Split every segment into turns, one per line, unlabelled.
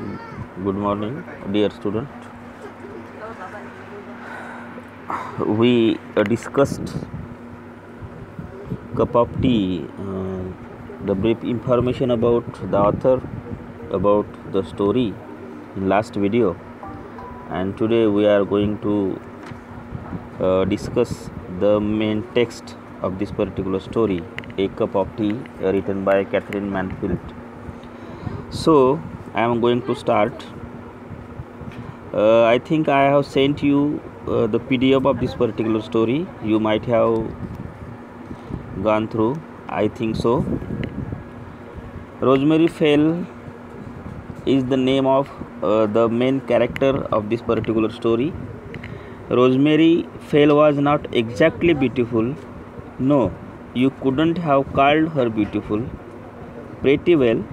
Good morning, dear student. We discussed cup of tea, the brief information about the author, about the story in last video, and today we are going to discuss the main text of this particular story, A Cup of Tea, written by Catherine Mansfield. So I am going to start. I think I have sent you the PDF of this particular story. You might have gone through, I think so. Rosemary Fell is the name of the main character of this particular story. Rosemary Fell was not exactly beautiful. No, you couldn't have called her beautiful. Pretty well,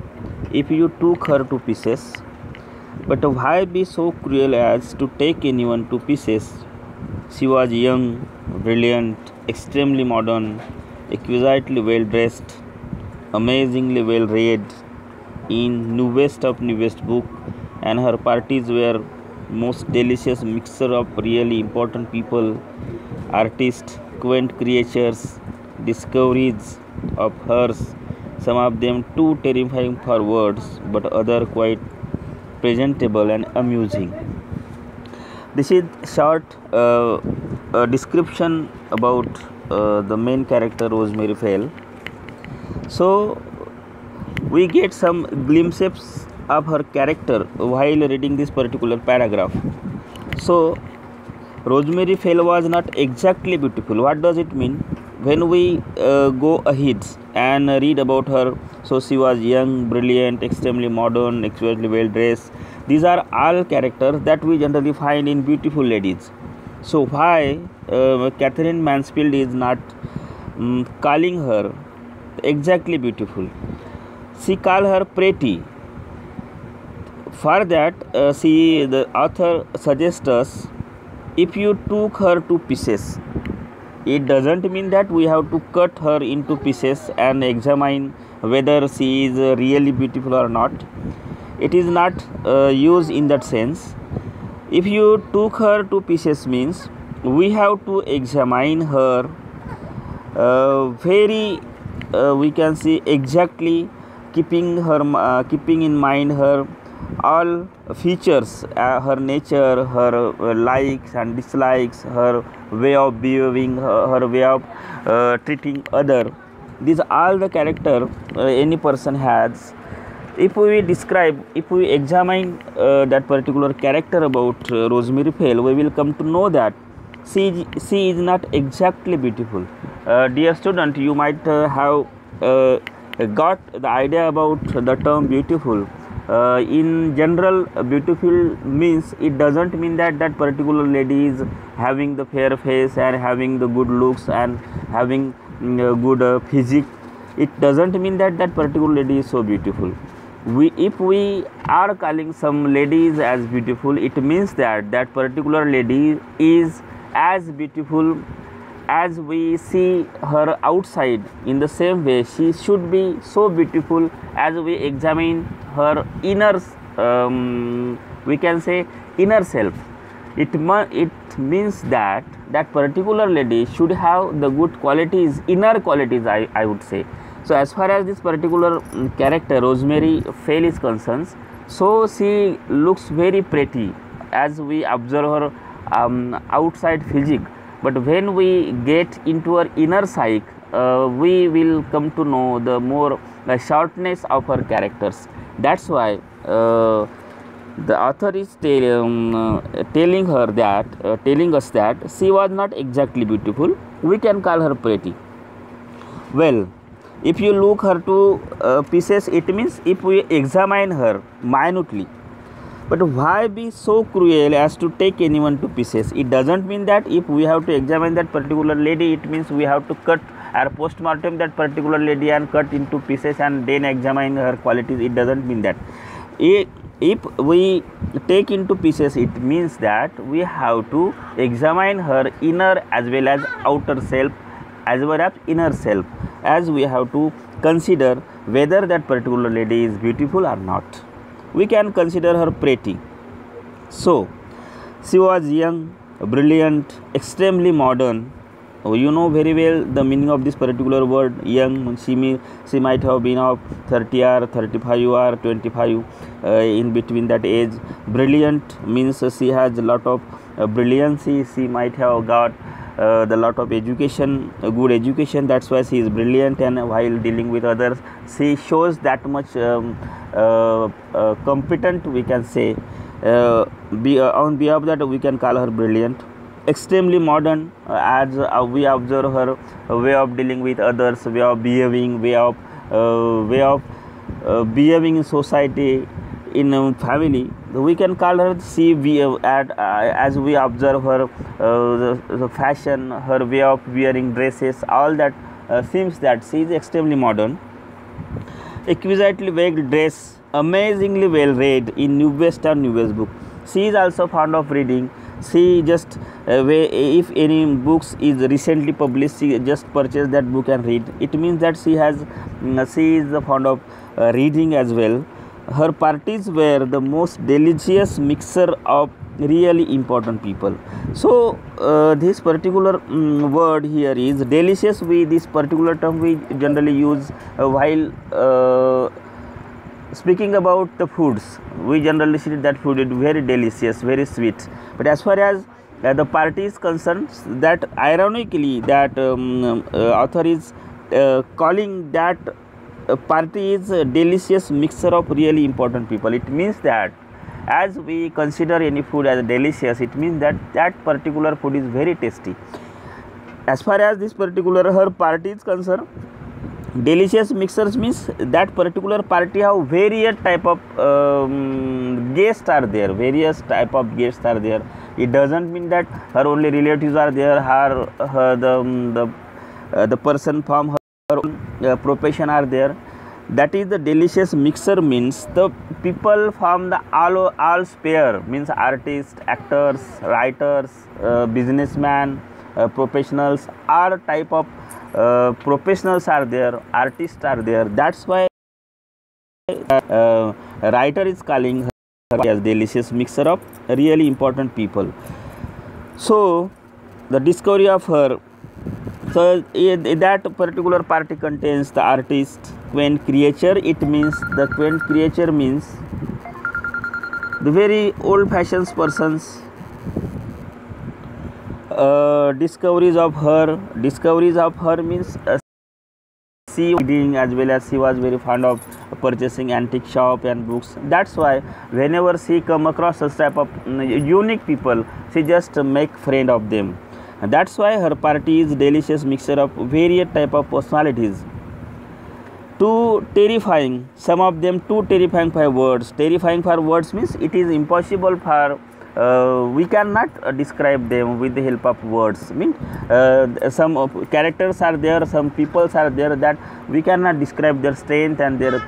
if you took her to pieces. But why be so cruel as to take anyone to pieces? She was young, brilliant, extremely modern, exquisitely well dressed, amazingly well read, in newest of newest book, and her parties were most delicious mixture of really important people, artists, quaint creatures, discoveries of hers, some of them too terrifying for words, but other quite presentable and amusing. This is short description about the main character Rosemary Fell. So we get some glimpses of her character while reading this particular paragraph. So Rosemary Fell was not exactly beautiful. What does it mean? When we go ahead and read about her, so she was young, brilliant, extremely modern, extremely well dressed. These are all characters that we generally find in beautiful ladies. So why Catherine Mansfield is not calling her exactly beautiful? She call her pretty. For that, the author suggests us, if you took her to pieces, it doesn't mean that we have to cut her into pieces and examine whether she is really beautiful or not. It is not used in that sense. If you took her to pieces means we have to examine her very we can see exactly keeping in mind her all features, her nature, her likes and dislikes, her way of behaving, her way of treating other. These are all the character any person has. If we examine that particular character about Rosemary Fell, we will come to know that she is not exactly beautiful. Dear student, you might have got the idea about the term beautiful. In general, beautiful means, it doesn't mean that that particular lady is having the fair face and having the good looks and having good physique. It doesn't mean that that particular lady is so beautiful. If we are calling some ladies as beautiful, it means that that particular lady is as beautiful as we see her outside. In the same way, she should be so beautiful as we examine her inner we can say inner self. It means that that particular lady should have the good qualities, inner qualities, I would say. So as far as this particular character Rosemary Fell is concerned, so she looks very pretty as we observe her outside physique. But when we get into her inner psyche, we will come to know the more shortness of her characters. That's why the author is telling us that she was not exactly beautiful. We can call her pretty. Well, if you look her to pieces, it means if we examine her minutely. But why be so cruel as to take anyone to pieces? It doesn't mean that if we have to examine that particular lady, it means we have to cut or post-mortem that particular lady and cut into pieces and then examine her qualities. It doesn't mean that. If we take into pieces, it means that we have to examine her inner as well as outer self, as well as inner self, as we have to consider whether that particular lady is beautiful or not. we can consider her pretty. So she was young, brilliant, extremely modern. You know very well the meaning of this particular word young. She might have been of 30 or 35 or 25, in between that age. Brilliant means she has a lot of brilliancy. She might have got the lot of education, good education. That's why she is brilliant, and while dealing with others she shows that much competent, we can say. On behalf of that, we can call her brilliant. Extremely modern, as we observe her way of dealing with others, way of behaving, way of behaving in society, in family. We can call her as we observe her the fashion, her way of wearing dresses, all that seems that she is extremely modern. Exquisitely well dressed, amazingly well read in newest or newest book. She is also fond of reading. She just if any books is recently published, she just purchase that book and read. It means that she is fond of reading as well. Her parties were the most delicious mixture of really important people. So this particular word here is delicious. This particular term we generally use while speaking about the foods. We generally see that food is very delicious, very sweet. But as far as the party is concerned, that ironically that author is calling that party is a delicious mixture of really important people. It means that as we consider any food as delicious, it means that that particular food is very tasty. As far as this particular her party is concerned, delicious mixtures means that particular party have various type of guests are there. Various type of guests are there. It doesn't mean that her only relatives are there. The person from her own profession are there. That is the delicious mixture means the people from the all sphere, means artists, actors, writers, businessmen, professionals, all type of professionals are there, artists are there. That's why writer is calling her as delicious mixture of really important people. So the discovery of her, so that particular party contains the artist, quaint creature. It means the quaint creature means the very old fashioned persons. Discoveries of her means she was reading, as well as she was very fond of purchasing antique shop and books. That's why whenever she come across such type of unique people, she just make friend of them. And that's why her party is delicious mixture of various type of personalities. Too terrifying, some of them too terrifying for words. Terrifying for words means it is impossible for we cannot describe them with the help of words. Means some characters are there, some peoples are there that we cannot describe their strength and their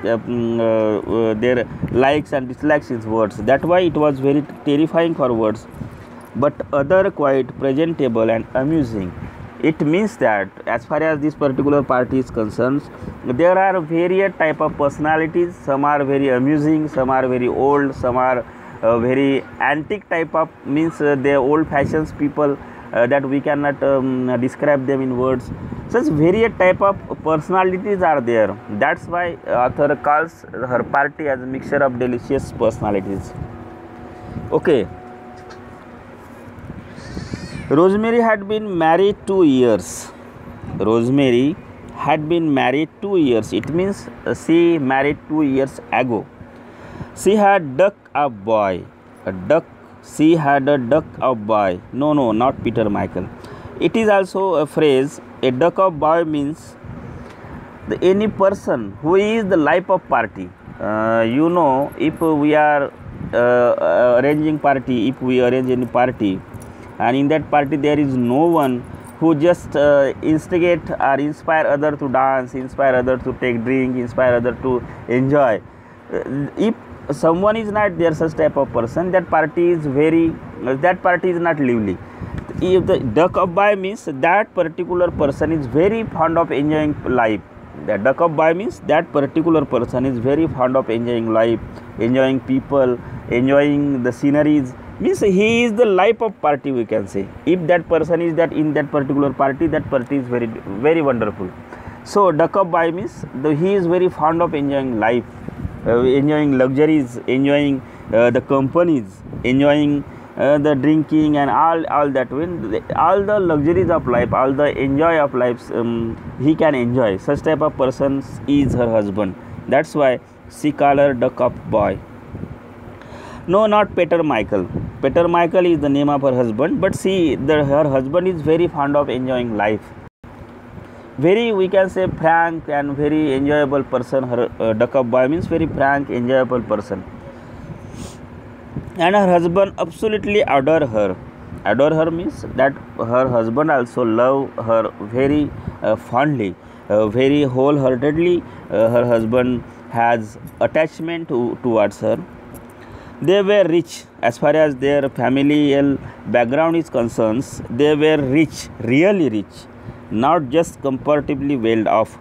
likes and dislikes in words. That's why it was very terrifying for words. But other quite presentable and amusing. It means that as far as this particular party is concerned, there are various type of personalities. Some are very amusing, some are very old, some are very antique type of, means they are old fashioned people that we cannot describe them in words. Such various type of personalities are there. That's why author calls her party as a mixture of delicious personalities. Okay. Rosemary had been married 2 years. Rosemary had been married 2 years. It means she married 2 years ago. She had duck a boy. A duck. She had a duck of boy. No, not Peter Michael. It is also a phrase. A duck of boy means any person who is the life of party. If we are arranging party, if we arrange any party, and in that party there is no one who just instigate or inspire other to dance, inspire other to take drink, inspire other to enjoy. If someone is not there, such type of person, that party is not lively. If the duck of boy means that particular person is very fond of enjoying life, The duck up boy means that particular person is very fond of enjoying life, enjoying people, enjoying the sceneries. Means he is the life of party, we can say. If that person is that in that particular party, that party is very wonderful. So duck up boy means he is very fond of enjoying life, enjoying luxuries, enjoying the companies, enjoying the drinking and all that. When all the luxuries of life, all the enjoy of life, he can enjoy. Such type of person is her husband. That's why she call her duck up boy. No, not Peter Michael. Peter Michael is the name of her husband, but her husband is very fond of enjoying life. Very, we can say, frank and very enjoyable person. Her duck up boy means very frank, enjoyable person. And her husband absolutely adore her. Adore her means that her husband also love her very fondly, very wholeheartedly. Her husband has attachment towards her. They were rich as far as their familial background is concerned. They were rich, really rich, not just comparatively well off.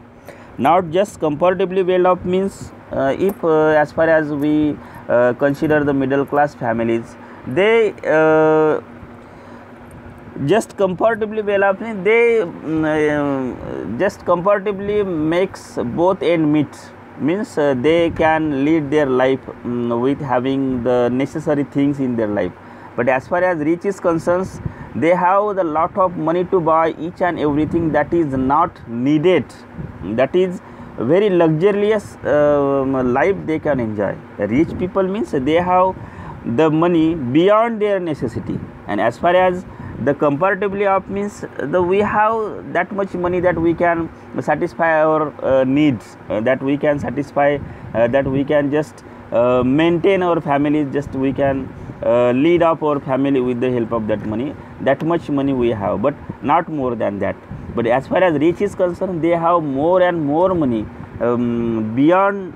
Not just comparatively well off means if as far as we consider the middle class families, they just comparatively well off means they just comparatively makes both end meet. Means they can lead their life with having the necessary things in their life. But as far as rich is concerned, they have the lot of money to buy each and everything that is not needed, that is very luxurious life they can enjoy. Rich people means they have the money beyond their necessity, and as far as the comparatively up means we have that much money that we can satisfy our needs, that we can satisfy, that we can just maintain our family, just we can lead up our family with the help of that money. That much money we have, but not more than that. But as far as rich is concerned, they have more and more money beyond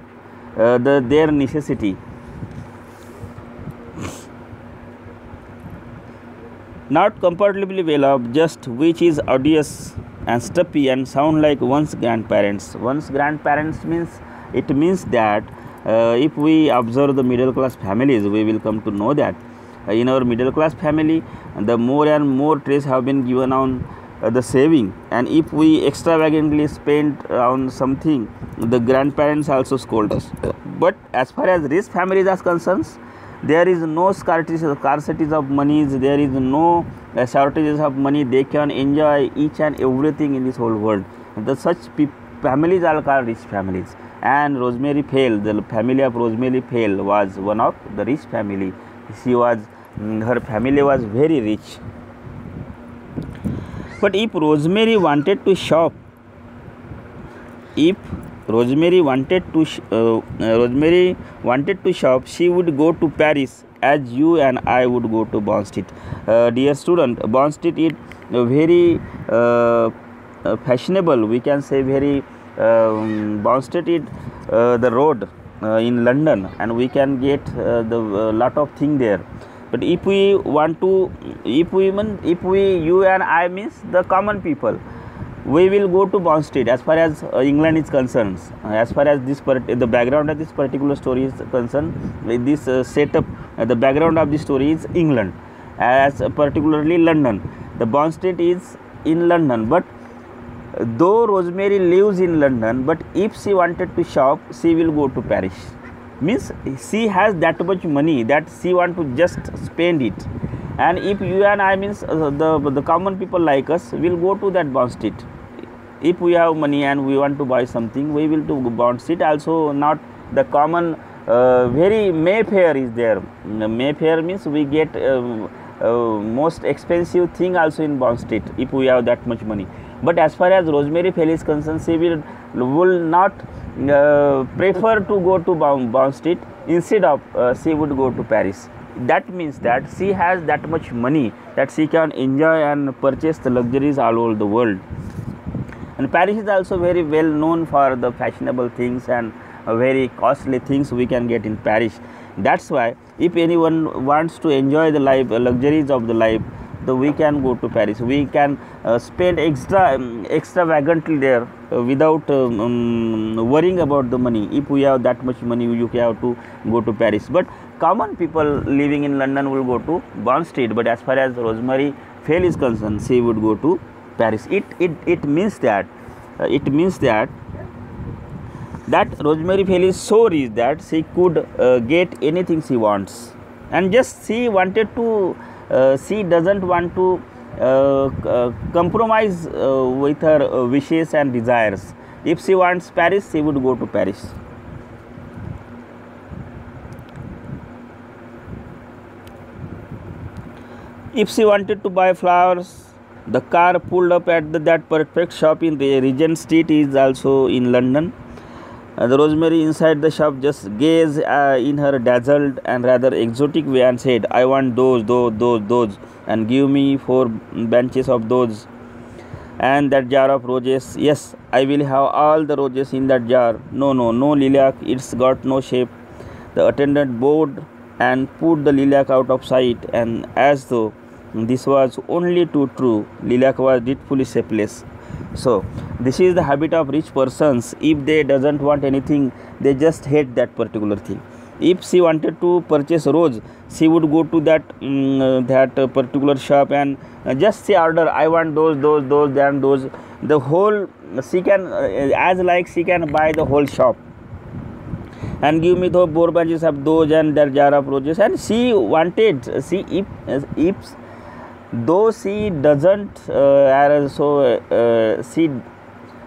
their necessity. Not comparatively well off, just which is odious and stuffy and sound like one's grandparents. One's grandparents means, it means that if we observe the middle class families, we will come to know that in our middle class family, the more and more trace have been given on the saving, and if we extravagantly spend on something, the grandparents also scold us. But as far as rich families are concerned, there is no scarcity of money, there is no shortages of money. They can enjoy each and everything in this whole world. Such families are called rich families. And Rosemary Pale, the family of Rosemary Pale was one of the rich family. Her family was very rich. But if Rosemary wanted to shop, Rosemary wanted to shop, she would go to Paris as you and I would go to Bond Street. Dear student, Bond Street is very fashionable, we can say very Bond Street is the road in London, and we can get the lot of thing there. But if we want to, you and I means the common people, we will go to Bond Street. As far as England is concerned, as far as the background of this particular story is concerned, with this setup, the background of the story is England, as particularly London. The Bond Street is in London, but though Rosemary lives in London, but if she wanted to shop, she will go to Paris. Means she has that much money that she want to just spend it. And if you and I means the common people like us will go to that Bond Street. If we have money and we want to buy something, we will to Bond Street. Also not the common very Mayfair is there. Mayfair means we get most expensive thing also in Bond Street if we have that much money. But as far as Rosemary Pale is concerned, she will not prefer to go to Bond Street. Instead of she would go to Paris. That means that she has that much money that she can enjoy and purchase the luxuries all over the world. And Paris is also very well known for the fashionable things and very costly things we can get in Paris. That's why if anyone wants to enjoy the life, luxuries of the life, we can go to Paris. We can spend extravagantly there without worrying about the money. If we have that much money, you have to go to Paris. But common people living in London will go to Bond Street. But as far as Rosemary Fail is concerned, she would go to Paris. It means that that Rosemary Fail is so rich that she could get anything she wants, and just she wanted to. She doesn't want to compromise with her wishes and desires. If she wants Paris, she would go to Paris. If she wanted to buy flowers, the car pulled up at that perfect shop in the Regent Street is also in London. The Rosemary inside the shop just gazed in her dazzled and rather exotic way and said, "I want those, and give me 4 bunches of those. And that jar of roses, yes, I will have all the roses in that jar. No lilac, it's got no shape." The attendant bowed and put the lilac out of sight, and as though this was only too true, lilac was dreadfully shapeless. So this is the habit of rich persons. If they doesn't want anything, they just hate that particular thing. If she wanted to purchase rose, she would go to that particular shop and just say order, "I want those and those." The whole she can she can buy the whole shop and give me the 4 bunches of those and that jar of roses. And she wanted, if though she doesn't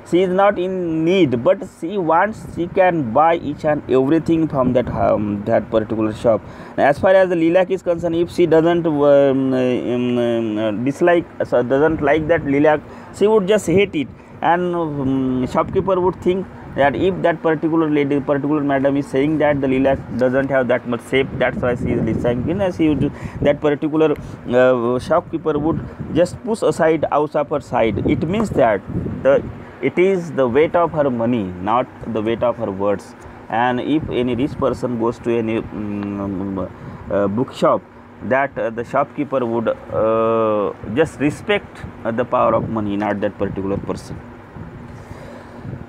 she is not in need, but she wants, she can buy each and everything from that particular shop. As far as the lilac is concerned, if she doesn't doesn't like that lilac, she would just hate it, and shopkeeper would think that if that particular madam is saying that the lilac doesn't have that much shape, that's why she is listening, and that particular shopkeeper would just push aside out of her side. It means that it is the weight of her money, not the weight of her words. And if any rich person goes to any bookshop, that the shopkeeper would just respect the power of money, not that particular person.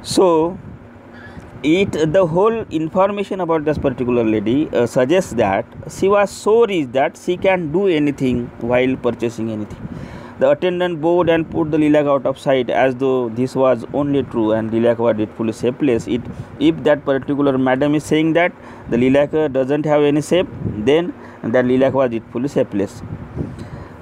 So the whole information about this particular lady suggests that she was so rich that she can do anything while purchasing anything. The attendant bowed and put the lilac out of sight, as though this was only true, and lilac was dreadfully shapeless. If that particular madam is saying that the lilac doesn't have any shape, then that lilac was dreadfully shapeless.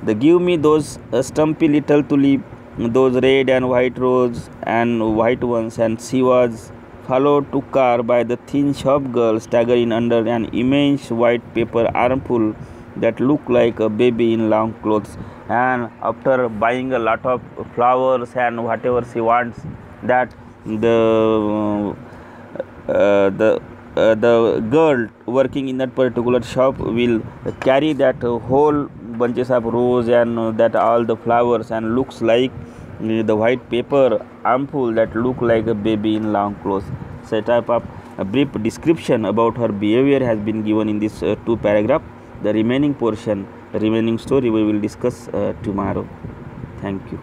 Give me those stumpy little tulip, those red and white rose and white ones. And she was followed to car by the thin shop girl staggering under an immense white paper armful that looked like a baby in long clothes. And after buying a lot of flowers and whatever she wants, that the girl working in that particular shop will carry that whole bunches of rose and that all the flowers, and looks like the white paper armful that look like a baby in long clothes. So type of a brief description about her behavior has been given in this 2 paragraph. The remaining portion, the remaining story, we will discuss tomorrow. Thank you.